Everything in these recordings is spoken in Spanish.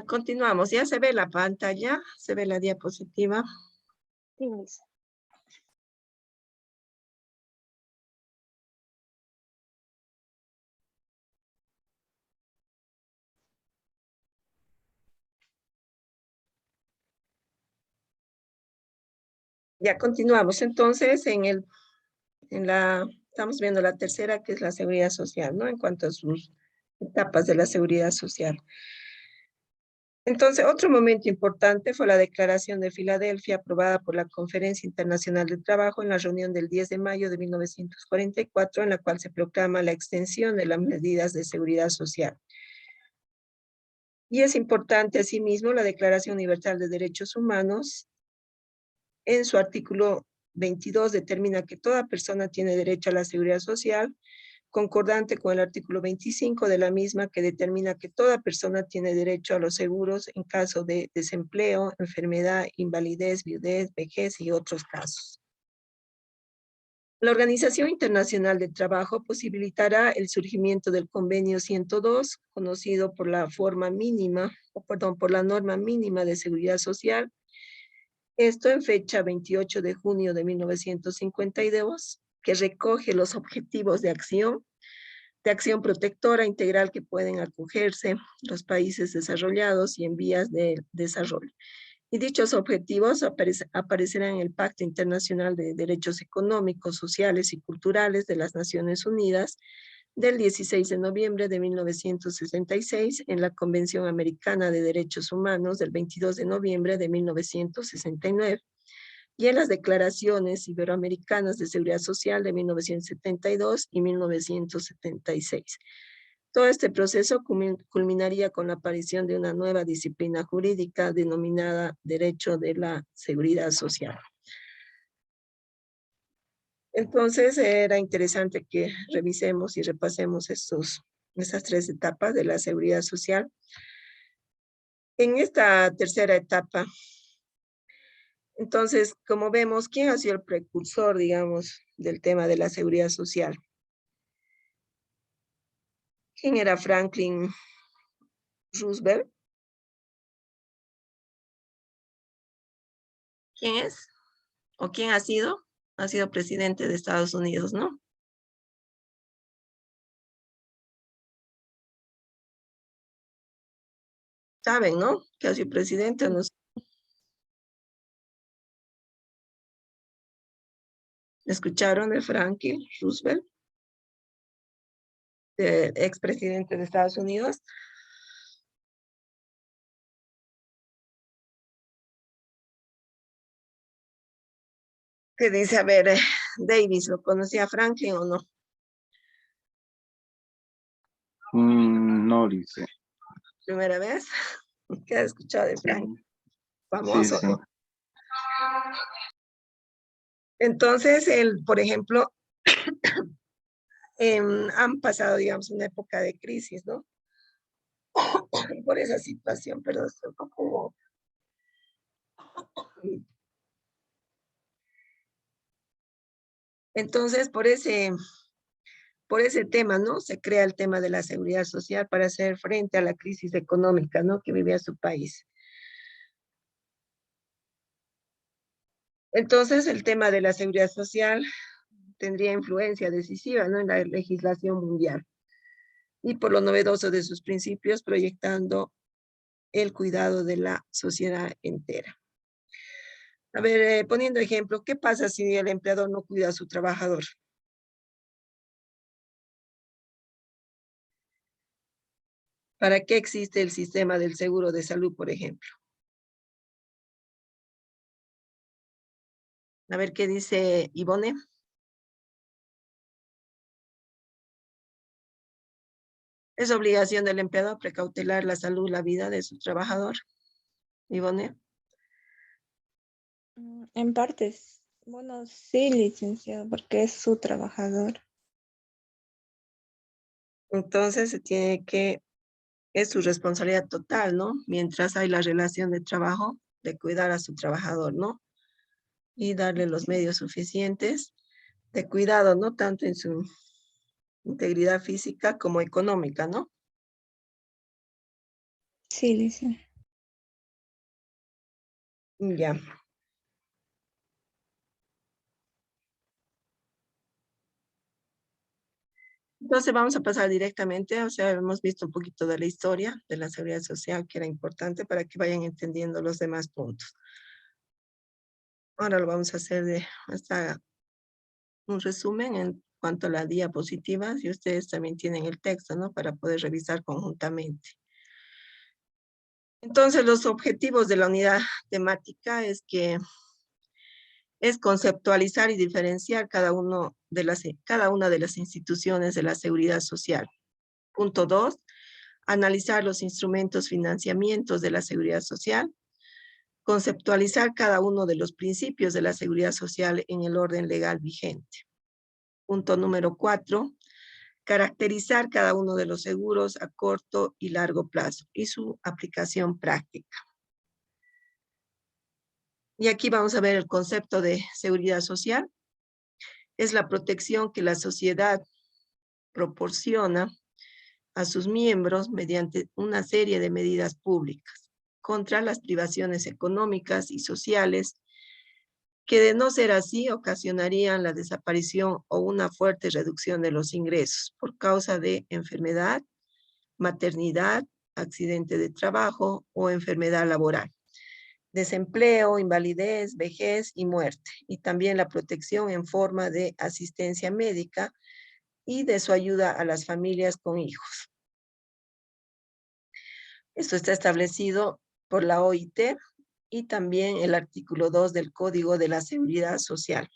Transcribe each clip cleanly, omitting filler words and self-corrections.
Continuamos. Ya se ve la pantalla, se ve la diapositiva. Sí, Miss. Ya continuamos. Entonces, estamos viendo la tercera, que es la seguridad social, ¿no? En cuanto a sus etapas de la seguridad social. Entonces, otro momento importante fue la Declaración de Filadelfia, aprobada por la Conferencia Internacional del Trabajo en la reunión del 10 de mayo de 1944, en la cual se proclama la extensión de las medidas de seguridad social. Y es importante, asimismo, la Declaración Universal de Derechos Humanos, en su artículo 22, determina que toda persona tiene derecho a la seguridad social, concordante con el artículo 25 de la misma, que determina que toda persona tiene derecho a los seguros en caso de desempleo, enfermedad, invalidez, viudez, vejez y otros casos. La Organización Internacional del Trabajo posibilitará el surgimiento del Convenio 102, conocido por la norma mínima de seguridad social. Esto en fecha 28 de junio de 1952, que recoge los objetivos de acción protectora integral que pueden acogerse los países desarrollados y en vías de desarrollo. Y dichos objetivos aparecerán en el Pacto Internacional de Derechos Económicos, Sociales y Culturales de las Naciones Unidas del 16 de noviembre de 1966, en la Convención Americana de Derechos Humanos del 22 de noviembre de 1969, y en las declaraciones iberoamericanas de seguridad social de 1972 y 1976. Todo este proceso culminaría con la aparición de una nueva disciplina jurídica denominada Derecho de la Seguridad Social. Entonces, era interesante que revisemos y repasemos estas tres etapas de la seguridad social. En esta tercera etapa, entonces, como vemos, ¿quién ha sido el precursor, digamos, del tema de la seguridad social? ¿Quién era Franklin Roosevelt? ¿Quién es? ¿O quién ha sido? Ha sido presidente de Estados Unidos, ¿no? Saben, ¿no? Que ha sido presidente o no. ¿Escucharon de Franklin Roosevelt? Expresidente de Estados Unidos. Que dice, a ver, Davis, ¿lo conocía a Franklin o no? No, dice. ¿Primera vez? ¿Qué has escuchado de Franklin? Famoso, Sí. ¿no? Entonces, por ejemplo, han pasado, digamos, una época de crisis, ¿no? Por esa situación, pero estoy un poco... Entonces, por ese tema, ¿no? Se crea el tema de la seguridad social para hacer frente a la crisis económica, ¿no? Que vivía su país. Entonces, el tema de la seguridad social tendría influencia decisiva, ¿no? En la legislación mundial. Y por lo novedoso de sus principios, proyectando el cuidado de la sociedad entera. A ver, poniendo ejemplo, ¿qué pasa si el empleador no cuida a su trabajador? ¿Para qué existe el sistema del seguro de salud, por ejemplo? A ver qué dice Ivone. Es obligación del empleador precautelar la salud, la vida de su trabajador. Ivone. En partes, bueno, sí, licenciado, porque es su trabajador. Entonces es su responsabilidad total, ¿no? Mientras hay la relación de trabajo, de cuidar a su trabajador, ¿no? Y darle los medios suficientes de cuidado, ¿no? Tanto en su integridad física como económica, ¿no? Sí, licenciada. Ya. Entonces vamos a pasar directamente, o sea, hemos visto un poquito de la historia de la seguridad social, que era importante para que vayan entendiendo los demás puntos. Ahora lo vamos a hacer de hasta un resumen en cuanto a las diapositivas, y ustedes también tienen el texto, ¿no? Para poder revisar conjuntamente. Entonces, los objetivos de la unidad temática es conceptualizar y diferenciar cada una de las instituciones de la seguridad social. Punto 2, analizar los instrumentos financiamientos de la seguridad social, conceptualizar cada uno de los principios de la seguridad social en el orden legal vigente. Punto número 4, caracterizar cada uno de los seguros a corto y largo plazo y su aplicación práctica. Y aquí vamos a ver el concepto de seguridad social. Es la protección que la sociedad proporciona a sus miembros mediante una serie de medidas públicas contra las privaciones económicas y sociales que, de no ser así, ocasionarían la desaparición o una fuerte reducción de los ingresos por causa de enfermedad, maternidad, accidente de trabajo o enfermedad laboral, desempleo, invalidez, vejez y muerte, y también la protección en forma de asistencia médica y de su ayuda a las familias con hijos. Esto está establecido por la OIT y también el artículo 2 del Código de la Seguridad Social.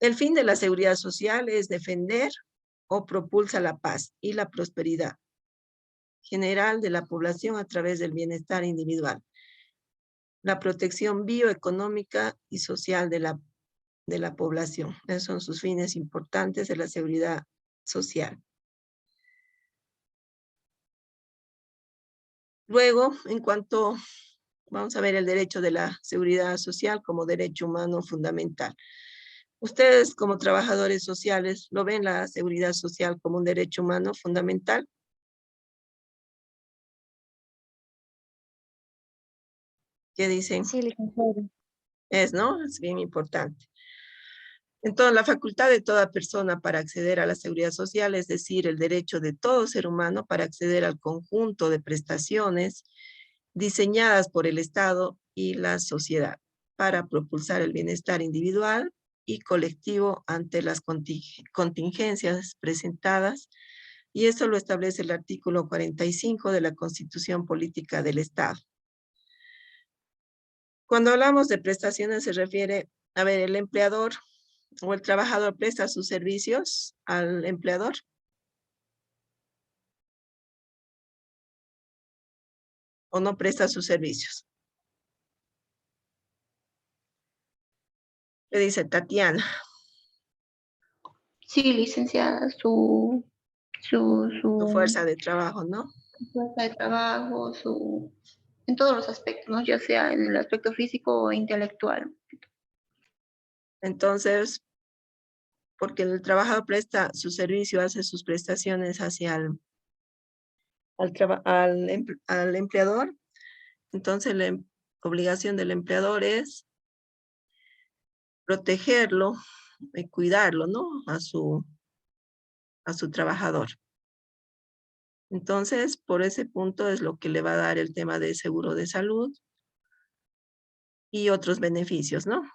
El fin de la seguridad social es defender o propulsa la paz y la prosperidad general de la población a través del bienestar individual, la protección bioeconómica y social de la población. Esos son sus fines importantes de la seguridad social. Luego, vamos a ver el derecho de la seguridad social como derecho humano fundamental. Ustedes, como trabajadores sociales, ¿lo ven la seguridad social como un derecho humano fundamental? ¿Qué dicen? Sí, licenciada. ¿No? Es bien importante. Entonces, la facultad de toda persona para acceder a la seguridad social, es decir, el derecho de todo ser humano para acceder al conjunto de prestaciones diseñadas por el Estado y la sociedad para propulsar el bienestar individual y colectivo ante las contingencias presentadas, y eso lo establece el artículo 45 de la Constitución Política del Estado. Cuando hablamos de prestaciones se refiere, a ver, el empleador o el trabajador presta sus servicios al empleador. ¿O no presta sus servicios? Le dice Tatiana. Sí, licenciada, Su fuerza de trabajo, ¿no? fuerza de trabajo, en todos los aspectos, ¿no? Ya sea en el aspecto físico o intelectual. Entonces, porque el trabajador presta su servicio, hace sus prestaciones hacia al empleador, entonces la obligación del empleador es protegerlo y cuidarlo, ¿no? A su trabajador. Entonces, por ese punto es lo que le va a dar el tema de seguro de salud y otros beneficios, ¿no?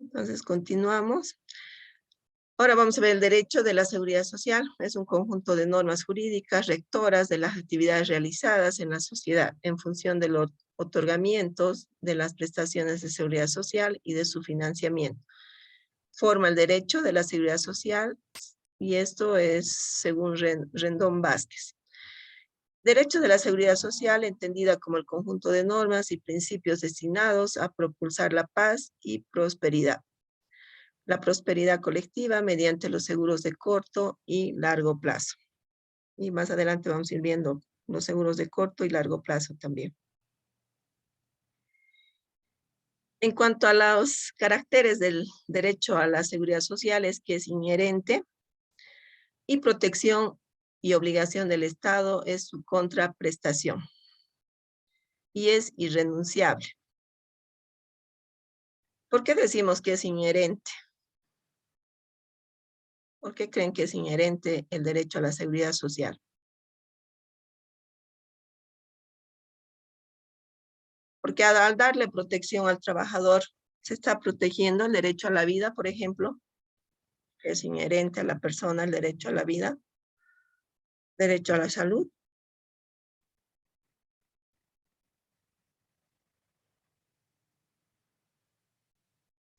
Entonces, continuamos. Ahora vamos a ver el derecho de la seguridad social. Es un conjunto de normas jurídicas rectoras de las actividades realizadas en la sociedad en función de los otorgamientos de las prestaciones de seguridad social y de su financiamiento. Forma el derecho de la seguridad social, y esto es según Rendón Vázquez. Derecho de la seguridad social, entendida como el conjunto de normas y principios destinados a propulsar la paz y prosperidad. La prosperidad colectiva mediante los seguros de corto y largo plazo. Y más adelante vamos a ir viendo los seguros de corto y largo plazo también. En cuanto a los caracteres del derecho a la seguridad social, es que es inherente y protección y obligación del Estado es su contraprestación y es irrenunciable. ¿Por qué decimos que es inherente? ¿Por qué creen que es inherente el derecho a la seguridad social? Porque al darle protección al trabajador, se está protegiendo el derecho a la vida, por ejemplo, que es inherente a la persona el derecho a la vida, derecho a la salud.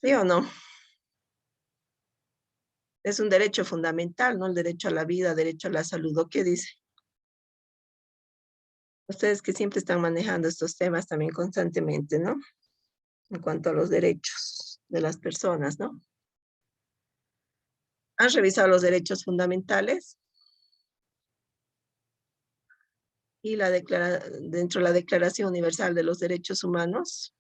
¿Sí o no? Es un derecho fundamental, ¿no? El derecho a la vida, derecho a la salud. ¿O qué dice? Ustedes que siempre están manejando estos temas también constantemente, ¿no? En cuanto a los derechos de las personas, ¿no? ¿Han revisado los derechos fundamentales? Y dentro de la Declaración Universal de los Derechos Humanos.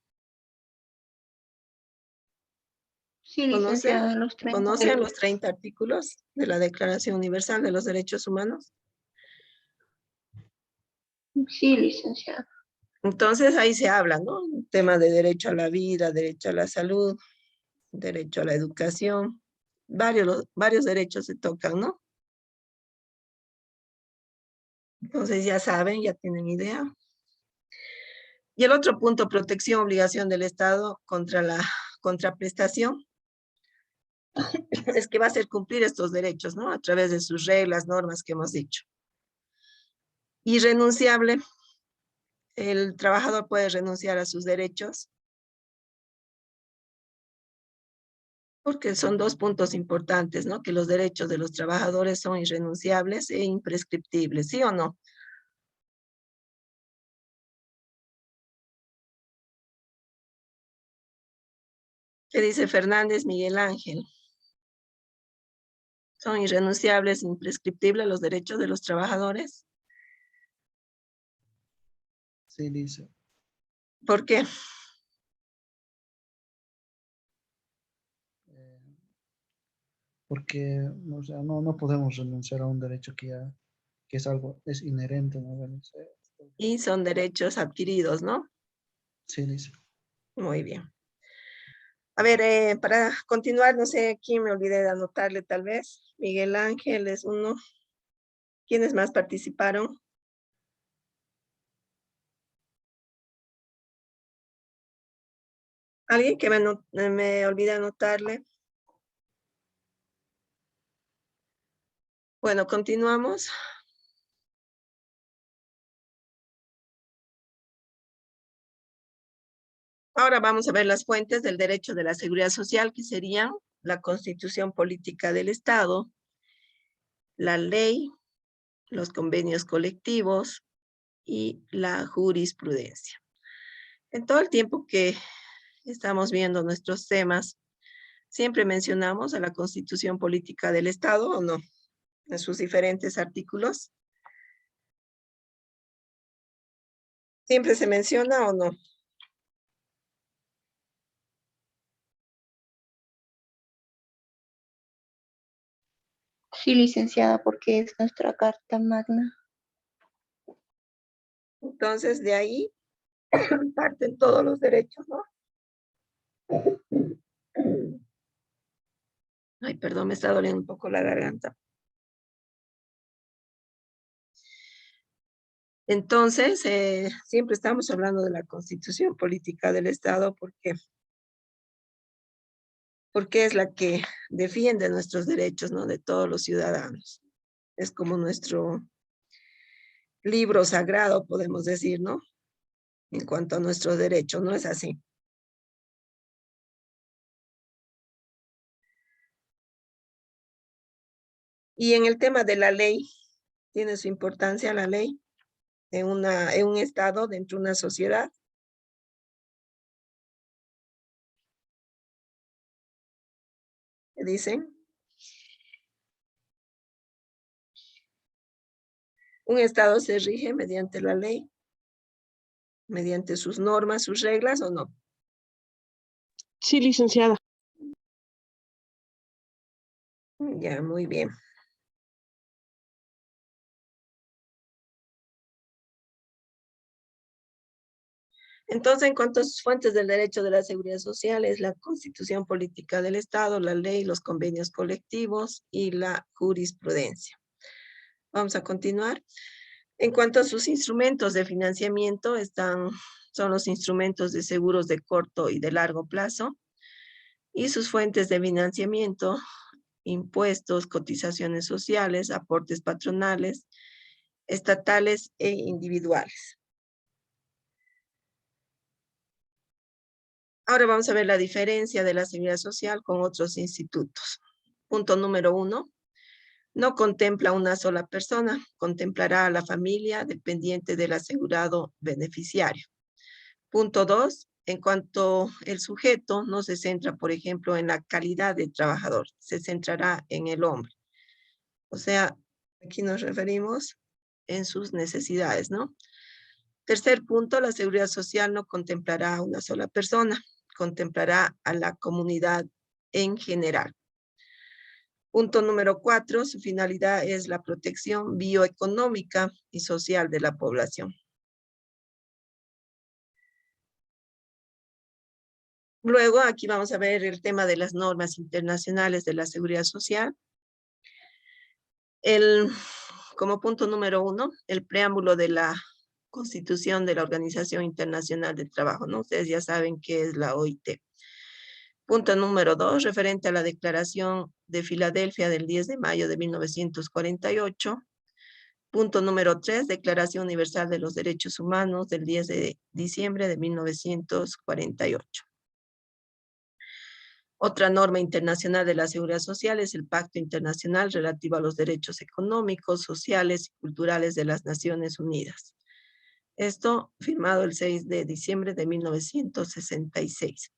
Sí, licenciada, los 30. ¿Conocen los 30 artículos de la Declaración Universal de los Derechos Humanos? Sí, licenciada. Entonces ahí se habla, ¿no? Tema de derecho a la vida, derecho a la salud, derecho a la educación. Varios derechos se tocan, ¿no? Entonces ya saben, ya tienen idea. Y el otro punto, protección, obligación del Estado contra la contraprestación, es que va a hacer cumplir estos derechos, ¿no? A través de sus reglas, normas que hemos dicho. Irrenunciable, el trabajador puede renunciar a sus derechos, porque son dos puntos importantes, ¿no? Que los derechos de los trabajadores son irrenunciables e imprescriptibles, ¿sí o no? ¿Qué dice Fernández Miguel Ángel? ¿Son irrenunciables e imprescriptibles los derechos de los trabajadores? Sí, dice. ¿Por qué? eh, Porque o sea, no podemos renunciar a un derecho que es algo, es inherente, ¿no? Bueno, Y son derechos adquiridos, ¿no? sí, dice. Muy bien. A ver, para continuar, no sé quién me olvidé de anotarle tal vez. Miguel Ángel es uno. ¿Quiénes más participaron? ¿Alguien que me olvide anotarle? Bueno, continuamos. Ahora vamos a ver las fuentes del derecho de la seguridad social, que serían la Constitución Política del Estado, la ley, los convenios colectivos y la jurisprudencia. En todo el tiempo que estamos viendo nuestros temas, siempre mencionamos a la Constitución Política del Estado, ¿o no? En sus diferentes artículos. ¿Siempre se menciona o no? Sí, licenciada, porque es nuestra carta magna. Entonces, de ahí parten todos los derechos, ¿no? Ay, perdón, me está doliendo un poco la garganta. Entonces, siempre estamos hablando de la Constitución Política del Estado porque es la que defiende nuestros derechos, ¿no? De todos los ciudadanos. Es como nuestro libro sagrado, podemos decir, ¿no? En cuanto a nuestros derechos, ¿no es así? Y en el tema de la ley, tiene su importancia la ley en un estado, dentro de una sociedad. ¿Qué dicen? Un estado se rige mediante la ley, mediante sus normas, sus reglas, ¿o no? Sí, licenciada. Ya, muy bien. Entonces, en cuanto a sus fuentes del derecho de la seguridad social, es la Constitución Política del Estado, la ley, los convenios colectivos y la jurisprudencia. Vamos a continuar. En cuanto a sus instrumentos de financiamiento, son los instrumentos de seguros de corto y de largo plazo, y sus fuentes de financiamiento, impuestos, cotizaciones sociales, aportes patronales, estatales e individuales. Ahora vamos a ver la diferencia de la seguridad social con otros institutos. Punto número 1. No contempla una sola persona, contemplará a la familia dependiente del asegurado beneficiario. Punto 2. En cuanto el sujeto no se centra, por ejemplo, en la calidad de trabajador, se centrará en el hombre. O sea, aquí nos referimos en sus necesidades, ¿no? Tercer punto, la seguridad social no contemplará a una sola persona, contemplará a la comunidad en general. Punto número 4, su finalidad es la protección bioeconómica y social de la población. Luego, aquí vamos a ver el tema de las normas internacionales de la seguridad social. Como punto número 1, el preámbulo de la Constitución de la Organización Internacional del Trabajo, ¿no? Ustedes ya saben qué es la OIT. Punto número 2, referente a la Declaración de Filadelfia del 10 de mayo de 1948. Punto número 3, Declaración Universal de los Derechos Humanos del 10 de diciembre de 1948. Otra norma internacional de la seguridad social es el Pacto Internacional relativo a los derechos económicos, sociales y culturales de las Naciones Unidas. Esto firmado el 6 de diciembre de 1966.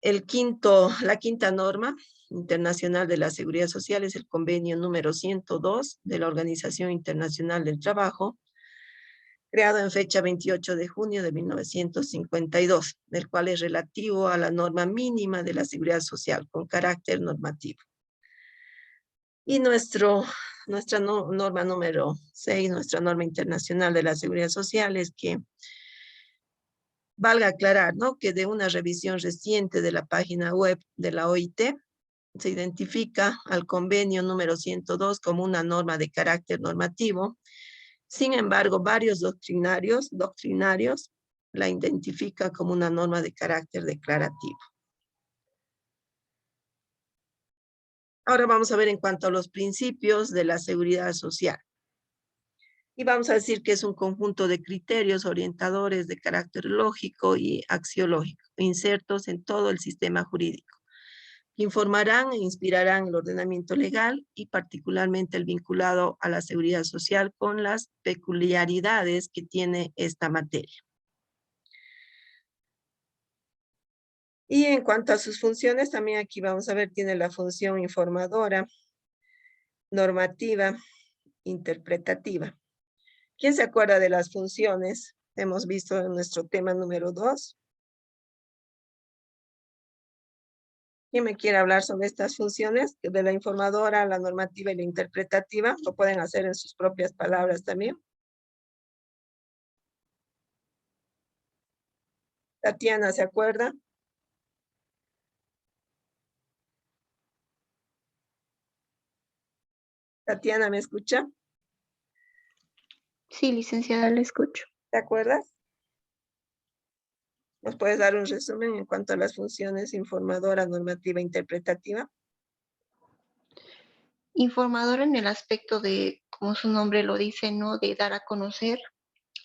La quinta norma internacional de la seguridad social es el convenio número 102 de la Organización Internacional del Trabajo, creado en fecha 28 de junio de 1952, el cual es relativo a la norma mínima de la seguridad social con carácter normativo. Y nuestra norma número 6, nuestra norma internacional de la seguridad social, es que valga aclarar, ¿no?, que de una revisión reciente de la página web de la OIT, se identifica al convenio número 102 como una norma de carácter normativo. Sin embargo, varios doctrinarios la identifican como una norma de carácter declarativo. Ahora vamos a ver en cuanto a los principios de la seguridad social. Y vamos a decir que es un conjunto de criterios orientadores de carácter lógico y axiológico, insertos en todo el sistema jurídico. Informarán e inspirarán el ordenamiento legal y particularmente el vinculado a la seguridad social con las peculiaridades que tiene esta materia. Y en cuanto a sus funciones, también aquí vamos a ver, tiene la función informadora, normativa, interpretativa. ¿Quién se acuerda de las funciones? Hemos visto en nuestro tema número 2. ¿Quién me quiere hablar sobre estas funciones? De la informadora, la normativa y la interpretativa. Lo pueden hacer en sus propias palabras también. Tatiana, ¿se acuerda? Tatiana, ¿me escucha? Sí, licenciada, le escucho. ¿Te acuerdas? ¿Nos puedes dar un resumen en cuanto a las funciones informadora, normativa e interpretativa? Informadora en el aspecto de, como su nombre lo dice, ¿no?, de dar a conocer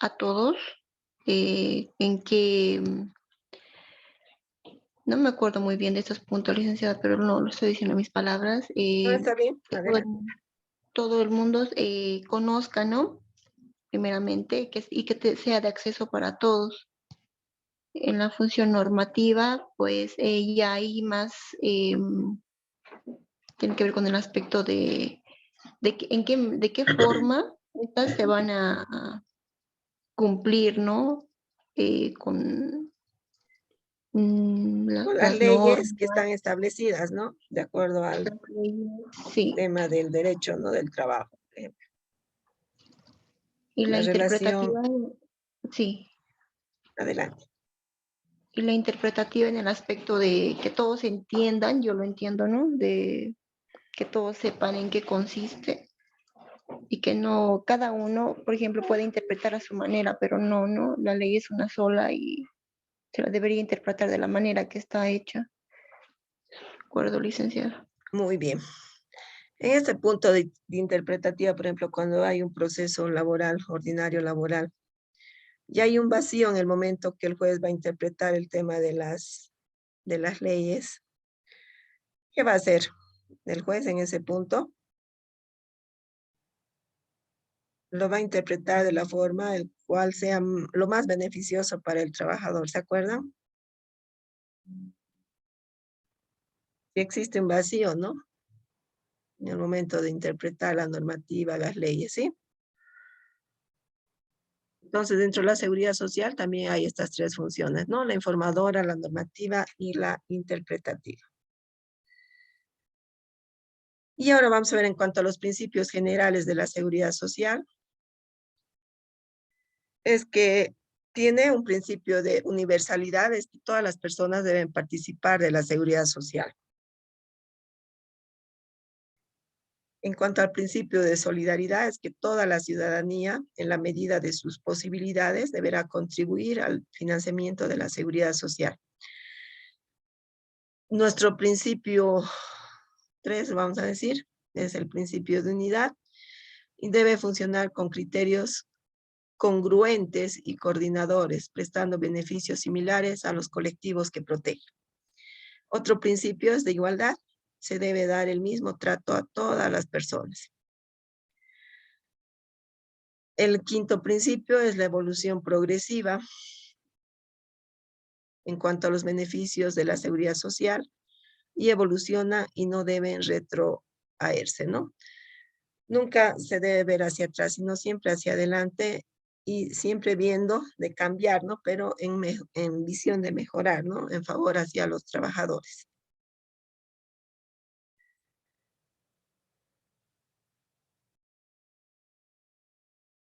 a todos en qué, no me acuerdo muy bien de estos puntos, licenciada, pero no lo estoy diciendo en mis palabras. ¿No está bien? Que Adelante. todo el mundo conozca, ¿no?, primeramente, y que sea de acceso para todos. En la función normativa, pues ya hay más, tiene que ver con el aspecto de qué forma estas se van a cumplir, ¿no? Con Con las las leyes que normas, están establecidas, ¿no? De acuerdo al las leyes, sí, tema del derecho, ¿no? Del trabajo, por ejemplo. y la La relación, interpretativa, sí, adelante. y la interpretativa en el aspecto de que todos entiendan, yo lo entiendo, ¿no? De que todos sepan en qué consiste y que no, cada uno, por ejemplo, puede interpretar a su manera, pero no, la ley es una sola y se la debería interpretar de la manera que está hecha. ¿De acuerdo, licenciada? Muy bien. En este punto de interpretativa, por ejemplo, cuando hay un proceso laboral, ordinario laboral, y hay un vacío en el momento que el juez va a interpretar el tema de las leyes, ¿qué va a hacer el juez en ese punto? Lo va a interpretar de la forma el cual sea lo más beneficioso para el trabajador, ¿se acuerdan? Si existe un vacío, ¿no? En el momento de interpretar la normativa, las leyes, ¿sí? Entonces, dentro de la seguridad social también hay estas tres funciones, ¿no? La informadora, la normativa y la interpretativa. Y ahora vamos a ver en cuanto a los principios generales de la seguridad social. Es que tiene un principio de universalidad, es que todas las personas deben participar de la seguridad social. En cuanto al principio de solidaridad, es que toda la ciudadanía, en la medida de sus posibilidades, deberá contribuir al financiamiento de la seguridad social. Nuestro principio 3, vamos a decir, es el principio de unidad y debe funcionar con criterios congruentes y coordinadores, prestando beneficios similares a los colectivos que protegen. Otro principio es de igualdad. Se debe dar el mismo trato a todas las personas. El quinto principio es la evolución progresiva en cuanto a los beneficios de la seguridad social y evoluciona y no deben retrotraerse, ¿no? Nunca se debe ver hacia atrás, sino siempre hacia adelante y siempre viendo de cambiar, ¿no? Pero en visión de mejorar, ¿no? En favor hacia los trabajadores.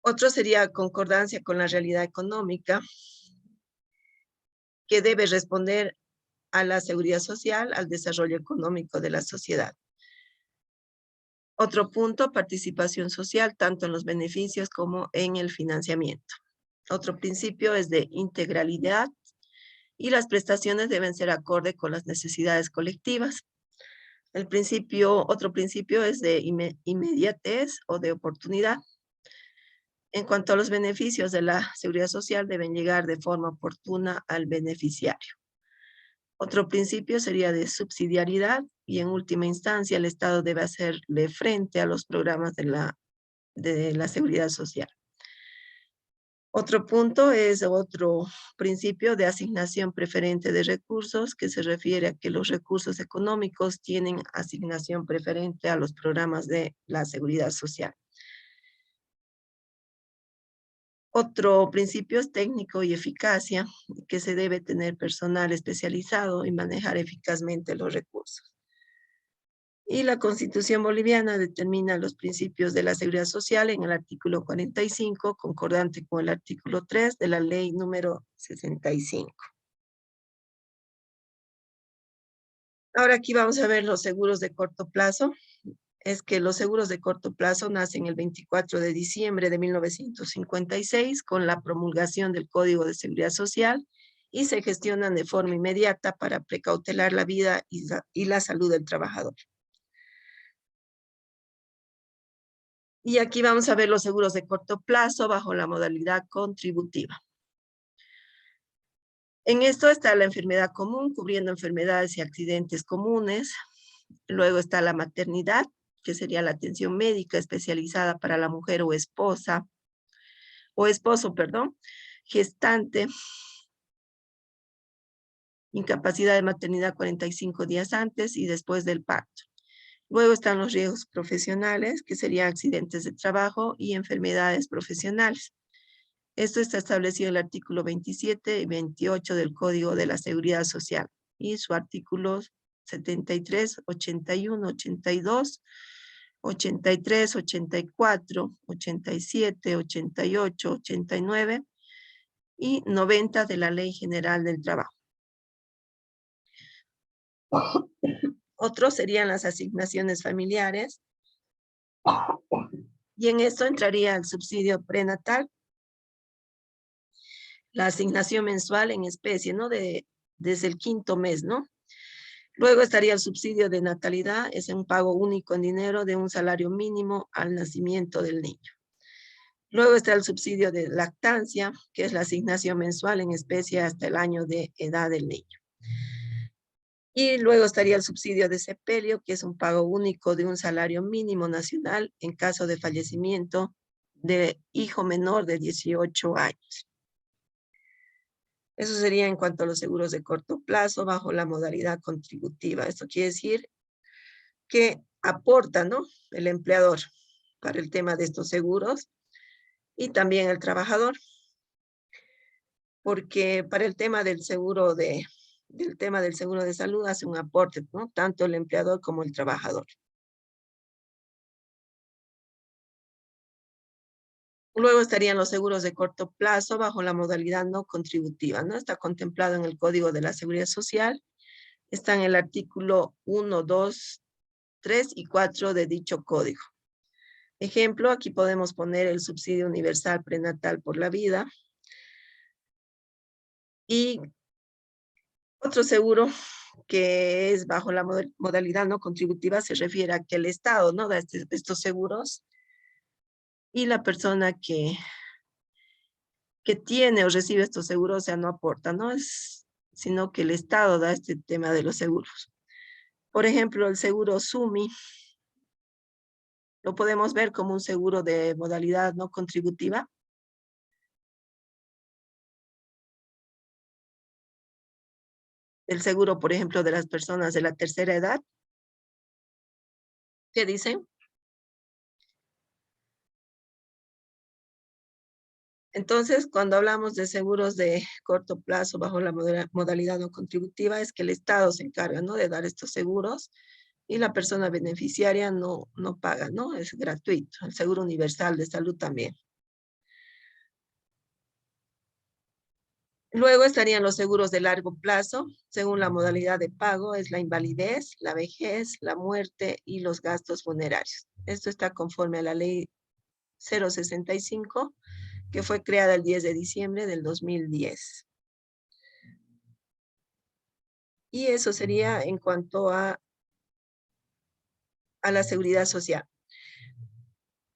Otro sería concordancia con la realidad económica, que debe responder a la seguridad social, al desarrollo económico de la sociedad. Otro punto, participación social, tanto en los beneficios como en el financiamiento. Otro principio es de integralidad y las prestaciones deben ser acorde con las necesidades colectivas. Otro principio es de inmediatez o de oportunidad. En cuanto a los beneficios de la seguridad social, deben llegar de forma oportuna al beneficiario. Otro principio sería de subsidiariedad y en última instancia el Estado debe hacerle frente a los programas de la seguridad social. Otro principio de asignación preferente de recursos, que se refiere a que los recursos económicos tienen asignación preferente a los programas de la seguridad social. Otro principio es técnico y eficacia, que se debe tener personal especializado y manejar eficazmente los recursos. Y la Constitución boliviana determina los principios de la seguridad social en el artículo 45, concordante con el artículo 3 de la ley número 65. Ahora aquí vamos a ver los seguros de corto plazo. Es que los seguros de corto plazo nacen el 24 de diciembre de 1956 con la promulgación del Código de Seguridad Social y se gestionan de forma inmediata para precautelar la vida y la salud del trabajador. Y aquí vamos a ver los seguros de corto plazo bajo la modalidad contributiva. En esto está la enfermedad común, cubriendo enfermedades y accidentes comunes. Luego está la maternidad, que sería la atención médica especializada para la mujer o esposo, gestante, incapacidad de maternidad 45 días antes y después del parto. Luego están los riesgos profesionales, que serían accidentes de trabajo y enfermedades profesionales. Esto está establecido en el artículo 27 y 28 del Código de la Seguridad Social y su artículo 73, 81, 82, 83, 84, 87, 88, 89 y 90 de la Ley General del Trabajo. Otros serían las asignaciones familiares. Y en esto entraría el subsidio prenatal, la asignación mensual en especie, ¿no? Desde el 5º mes, ¿no? Luego estaría el subsidio de natalidad, es un pago único en dinero de un salario mínimo al nacimiento del niño. Luego está el subsidio de lactancia, que es la asignación mensual en especie hasta el año de edad del niño. Y luego estaría el subsidio de sepelio, que es un pago único de un salario mínimo nacional en caso de fallecimiento de hijo menor de 18 años. Eso sería en cuanto a los seguros de corto plazo bajo la modalidad contributiva. Esto quiere decir que aporta, ¿no?, el empleador para el tema de estos seguros y también el trabajador. Porque para el tema del seguro de salud hace un aporte, ¿no?, tanto el empleador como el trabajador. Luego estarían los seguros de corto plazo bajo la modalidad no contributiva, ¿no? Está contemplado en el Código de la Seguridad Social. Está en el artículo 1, 2, 3 y 4 de dicho código. Ejemplo, aquí podemos poner el subsidio universal prenatal por la vida. Y otro seguro que es bajo la modalidad no contributiva se refiere a que el Estado, ¿no?, da estos seguros y la persona que tiene o recibe estos seguros, o sea, no aporta, ¿no? Sino que el Estado da este tema de los seguros. Por ejemplo, el seguro SUMI lo podemos ver como un seguro de modalidad no contributiva. El seguro, por ejemplo, de las personas de la tercera edad. ¿Qué dicen? Entonces, cuando hablamos de seguros de corto plazo bajo la modalidad no contributiva, es que el Estado se encarga, ¿no?, de dar estos seguros y la persona beneficiaria no paga, ¿no? Es gratuito. El seguro universal de salud también. Luego estarían los seguros de largo plazo, según la modalidad de pago, es la invalidez, la vejez, la muerte y los gastos funerarios. Esto está conforme a la ley 065, que fue creada el 10 de diciembre del 2010. Y eso sería en cuanto a la seguridad social.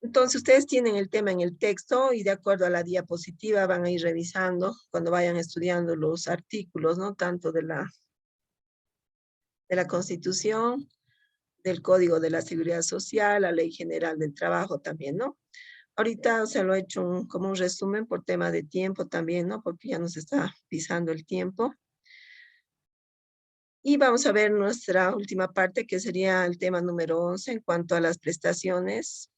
Entonces, ustedes tienen el tema en el texto y de acuerdo a la diapositiva van a ir revisando cuando vayan estudiando los artículos, ¿no?, tanto de la Constitución, del Código de la Seguridad Social, la Ley General del Trabajo también, ¿no? Ahorita se lo he hecho como un resumen por tema de tiempo también, ¿no?, porque ya nos está pisando el tiempo. Y vamos a ver nuestra última parte, que sería el tema número 11, en cuanto a las prestaciones,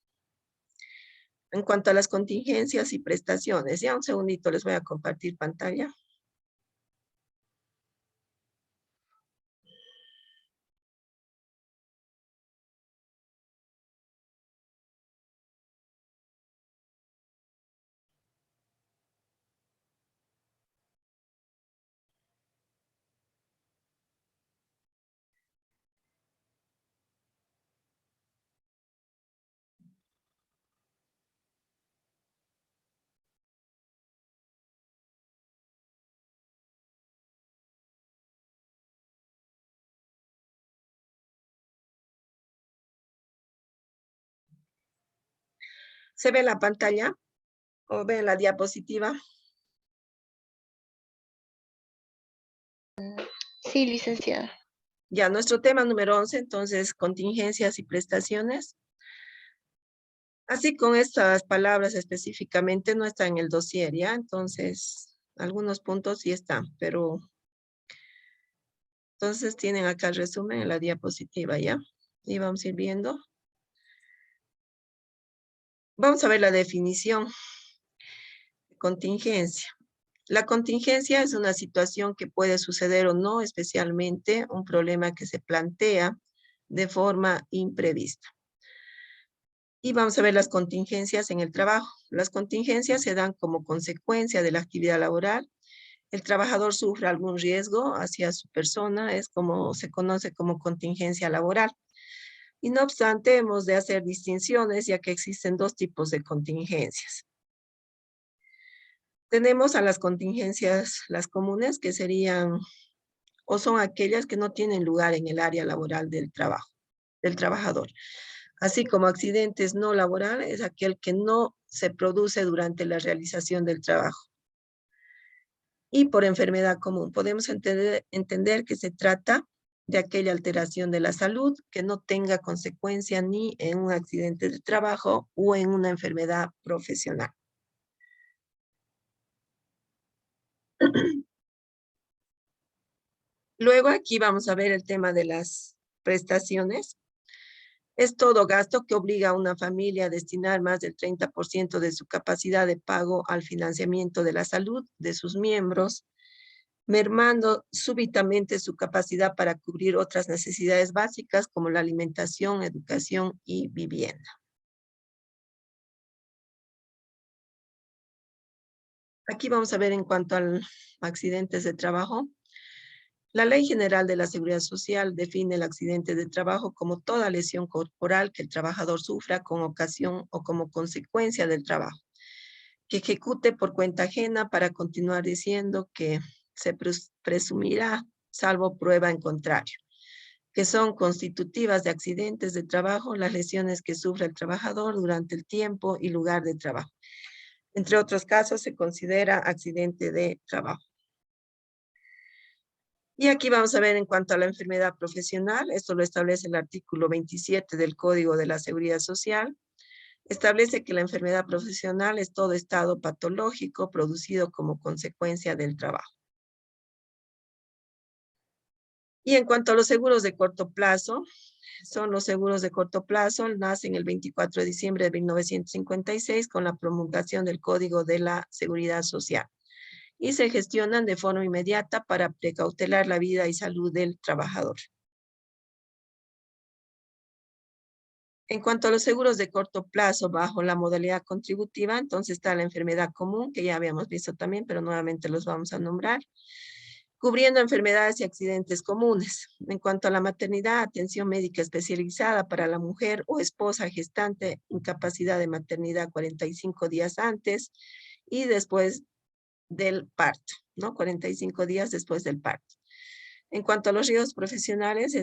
en cuanto a las contingencias y prestaciones. Ya un segundito les voy a compartir pantalla. ¿Se ve la pantalla o ven la diapositiva? Sí, licenciada. Ya, nuestro tema número 11, entonces, contingencias y prestaciones. Así con estas palabras específicamente no está en el dossier, ¿ya? Entonces, algunos puntos sí están, pero entonces tienen acá el resumen en la diapositiva, ¿ya? Y vamos a ir viendo. Vamos a ver la definición. contingencia. La contingencia es una situación que puede suceder o no, especialmente un problema que se plantea de forma imprevista. Y vamos a ver las contingencias en el trabajo. Las contingencias se dan como consecuencia de la actividad laboral. El trabajador sufre algún riesgo hacia su persona, es como se conoce como contingencia laboral. Y no obstante, hemos de hacer distinciones, ya que existen dos tipos de contingencias. Tenemos a las contingencias, las comunes, que serían o son aquellas que no tienen lugar en el área laboral del trabajo, del trabajador. Así como accidentes no laborales, es aquel que no se produce durante la realización del trabajo. Y por enfermedad común, podemos entender que se trata de aquella alteración de la salud que no tenga consecuencia ni en un accidente de trabajo o en una enfermedad profesional. Luego aquí vamos a ver el tema de las prestaciones. Es todo gasto que obliga a una familia a destinar más del 30% de su capacidad de pago al financiamiento de la salud de sus miembros, mermando súbitamente su capacidad para cubrir otras necesidades básicas como la alimentación, educación y vivienda. Aquí vamos a ver en cuanto a accidentes de trabajo. La Ley General de la Seguridad Social define el accidente de trabajo como toda lesión corporal que el trabajador sufra con ocasión o como consecuencia del trabajo, que ejecute por cuenta ajena, para continuar diciendo que se presumirá, salvo prueba en contrario, que son constitutivas de accidentes de trabajo las lesiones que sufre el trabajador durante el tiempo y lugar de trabajo. Entre otros casos, se considera accidente de trabajo. Y aquí vamos a ver en cuanto a la enfermedad profesional, esto lo establece el artículo 27 del Código de la Seguridad Social. Establece que la enfermedad profesional es todo estado patológico producido como consecuencia del trabajo. Y en cuanto a los seguros de corto plazo, son los seguros de corto plazo, nacen el 24 de diciembre de 1956 con la promulgación del Código de la Seguridad Social y se gestionan de forma inmediata para precautelar la vida y salud del trabajador. En cuanto a los seguros de corto plazo bajo la modalidad contributiva, entonces está la enfermedad común, que ya habíamos visto también, pero nuevamente los vamos a nombrar, cubriendo enfermedades y accidentes comunes. En cuanto a la maternidad, atención médica especializada para la mujer o esposa gestante, incapacidad de maternidad 45 días antes y después del parto, ¿no? 45 días después del parto. En cuanto a los riesgos profesionales,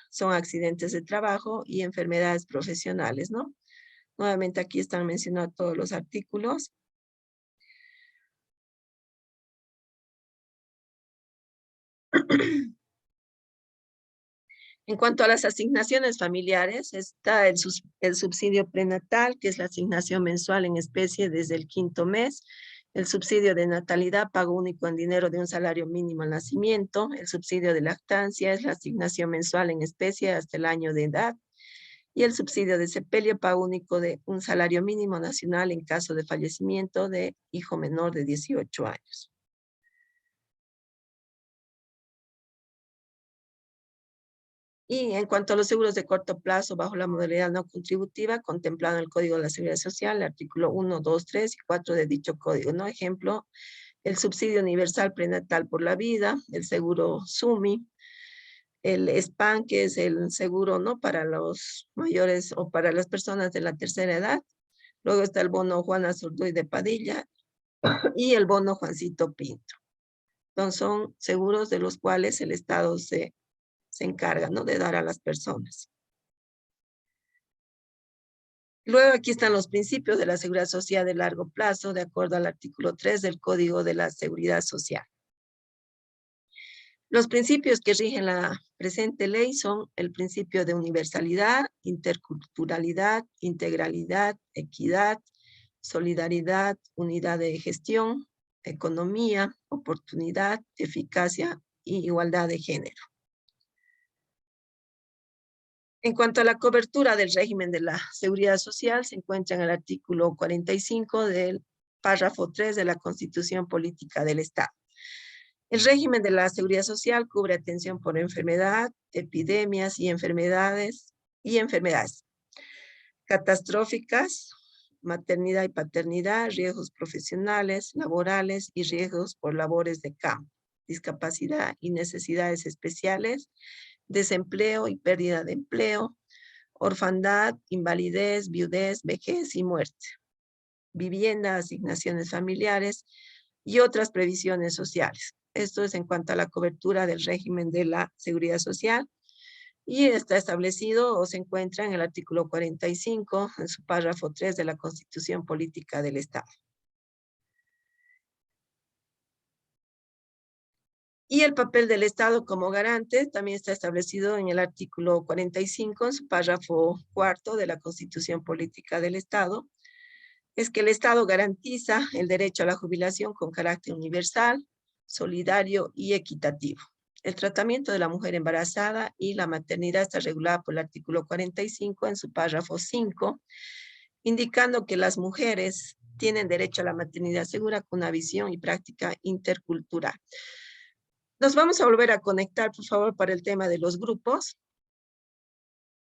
son accidentes de trabajo y enfermedades profesionales, ¿no? Nuevamente aquí están mencionados todos los artículos. En cuanto a las asignaciones familiares, está el subsidio prenatal, que es la asignación mensual en especie desde el 5º mes, el subsidio de natalidad, pago único en dinero de un salario mínimo al nacimiento, el subsidio de lactancia es la asignación mensual en especie hasta el año de edad, y el subsidio de sepelio, pago único de un salario mínimo nacional en caso de fallecimiento de hijo menor de 18 años. Y en cuanto a los seguros de corto plazo bajo la modalidad no contributiva, contemplado en el Código de la Seguridad Social, el artículo 1, 2, 3 y 4 de dicho código, ¿no? Ejemplo, el subsidio universal prenatal por la vida, el seguro SUMI, el SPAN, que es el seguro, ¿no?, para los mayores o para las personas de la tercera edad. Luego está el bono Juana Zurduy de Padilla y el bono Juancito Pinto. Entonces son seguros de los cuales el Estado se encarga, ¿no?, de dar a las personas. Luego aquí están los principios de la seguridad social de largo plazo, de acuerdo al artículo 3 del Código de la Seguridad Social. Los principios que rigen la presente ley son el principio de universalidad, interculturalidad, integralidad, equidad, solidaridad, unidad de gestión, economía, oportunidad, eficacia y igualdad de género. En cuanto a la cobertura del régimen de la seguridad social, se encuentra en el artículo 45 del párrafo 3 de la Constitución Política del Estado. El régimen de la seguridad social cubre atención por enfermedad, epidemias y enfermedades catastróficas, maternidad y paternidad, riesgos profesionales, laborales y riesgos por labores de campo, discapacidad y necesidades especiales, desempleo y pérdida de empleo, orfandad, invalidez, viudez, vejez y muerte, vivienda, asignaciones familiares y otras previsiones sociales. Esto es en cuanto a la cobertura del régimen de la seguridad social, y está establecido o se encuentra en el artículo 45, en su párrafo 3 de la Constitución Política del Estado. Y el papel del Estado como garante también está establecido en el artículo 45, en su párrafo 4 de la Constitución Política del Estado. Es que el Estado garantiza el derecho a la jubilación con carácter universal, solidario y equitativo. El tratamiento de la mujer embarazada y la maternidad está regulada por el artículo 45 en su párrafo 5, indicando que las mujeres tienen derecho a la maternidad segura con una visión y práctica intercultural. Nos vamos a volver a conectar, por favor, para el tema de los grupos,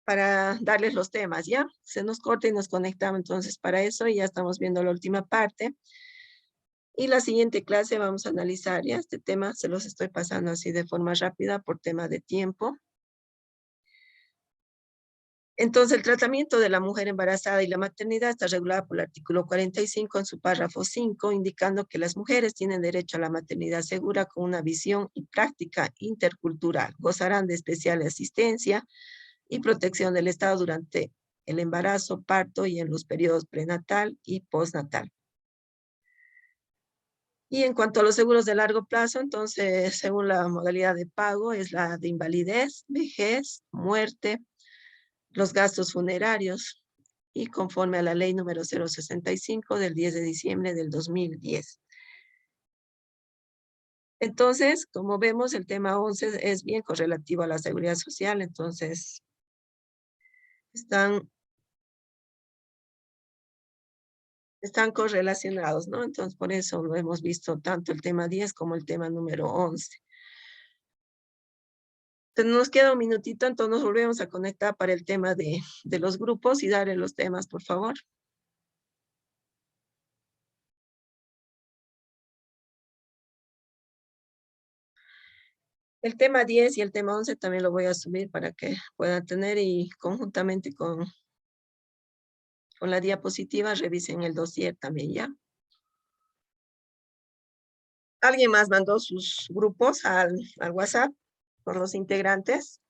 para darles los temas, ¿ya? Se nos corta y nos conectamos entonces para eso, y ya estamos viendo la última parte. Y la siguiente clase vamos a analizar ya este tema, se los estoy pasando así de forma rápida por tema de tiempo. Entonces, el tratamiento de la mujer embarazada y la maternidad está regulado por el artículo 45 en su párrafo 5, indicando que las mujeres tienen derecho a la maternidad segura con una visión y práctica intercultural. Gozarán de especial asistencia y protección del Estado durante el embarazo, parto y en los periodos prenatal y postnatal. Y en cuanto a los seguros de largo plazo, entonces, según la modalidad de pago, es la de invalidez, vejez, muerte, los gastos funerarios, y conforme a la ley número 065 del 10 de diciembre del 2010. Entonces, como vemos, el tema 11 es bien correlativo a la seguridad social, entonces, están correlacionados, ¿no? Entonces, por eso lo hemos visto tanto el tema 10 como el tema número 11. Entonces, nos queda un minutito, entonces nos volvemos a conectar para el tema de los grupos y darle los temas, por favor. El tema 10 y el tema 11 también lo voy a subir para que puedan tener, y conjuntamente con la diapositiva revisen el dossier también, ¿ya? ¿Alguien más mandó sus grupos al WhatsApp con los integrantes?